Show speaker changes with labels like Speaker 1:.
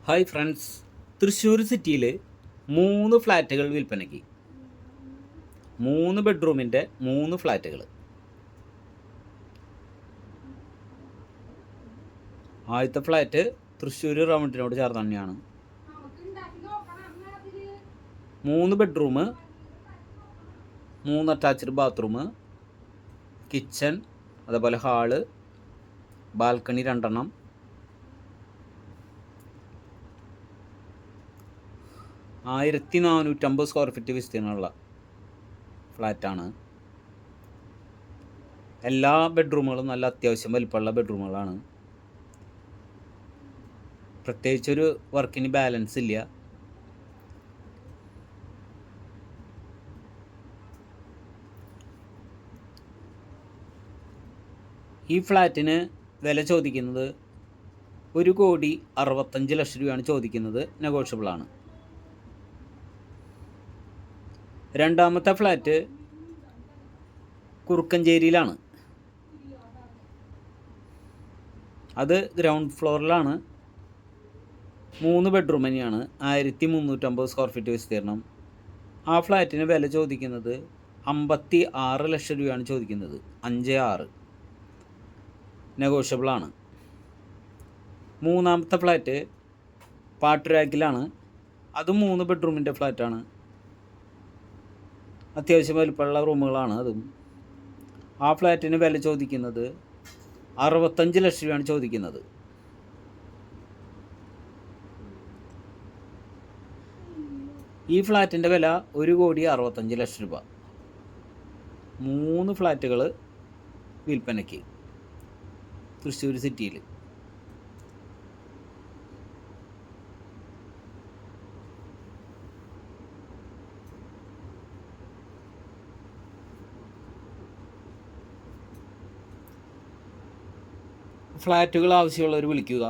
Speaker 1: Hi friends, Thrissur സിറ്റിയിൽ 3 ഫ്ലാറ്റുകൾ വിൽപ്പനയ്ക്ക്. 3 ബെഡ്റൂമിൻ്റെ 3 ഫ്ലാറ്റുകൾ. ആദ്യത്തെ ഫ്ലാറ്റ് തൃശ്ശൂർ റൗണ്ടിനോട് ചേർന്ന് തന്നെയാണ്. 3 ബെഡ്റൂം, 3 അറ്റാച്ച്ഡ് ബാത്റൂം, കിച്ചൺ, അതുപോലെ ഹാള്, ബാൽക്കണി 2 1450 സ്ക്വയർ ഫീറ്റ് വിസ്തീർണമുള്ള ഫ്ലാറ്റാണ്. എല്ലാ ബെഡ്റൂമുകളും നല്ല അത്യാവശ്യം വലിപ്പമുള്ള ബെഡ്റൂമുകളാണ്. പ്രത്യേകിച്ചൊരു വർക്കിന് ബാലൻസ് ഇല്ല. ഈ ഫ്ലാറ്റിന് വില ചോദിക്കുന്നത് 1,65 രൂപയാണ് ചോദിക്കുന്നത്. നെഗോഷ്യബിളാണ്. രണ്ടാമത്തെ ഫ്ലാറ്റ് കുറുക്കഞ്ചേരിയിലാണ്. അത് ഗ്രൗണ്ട് ഫ്ലോറിലാണ്. 3 ബെഡ്റൂം തന്നെയാണ്. 1350 സ്ക്വയർ ഫീറ്റ് വിസ്തീർണം. ആ ഫ്ലാറ്റിന് വില ചോദിക്കുന്നത് 56 ലക്ഷം രൂപയാണ് ചോദിക്കുന്നത്. 56 നെഗോഷ്യബിളാണ്. മൂന്നാമത്തെ ഫ്ലാറ്റ് പാട്ടുരാക്കിലാണ്. അതും 3 ബെഡ്റൂമിൻ്റെ ഫ്ലാറ്റാണ്. അത്യാവശ്യം വലിപ്പമുള്ള റൂമുകളാണ് അതും. ആ ഫ്ലാറ്റിന് വില ചോദിക്കുന്നത് 65 ലക്ഷം രൂപയാണ് ചോദിക്കുന്നത്. ഈ ഫ്ലാറ്റിൻ്റെ വില 1,65 രൂപ. 3 ഫ്ലാറ്റുകൾ വിൽപ്പനയ്ക്ക് തൃശ്ശൂർ സിറ്റിയിൽ. ഫ്ലാറ്റുകൾ ആവശ്യമുള്ളവർ വിളിക്കുക.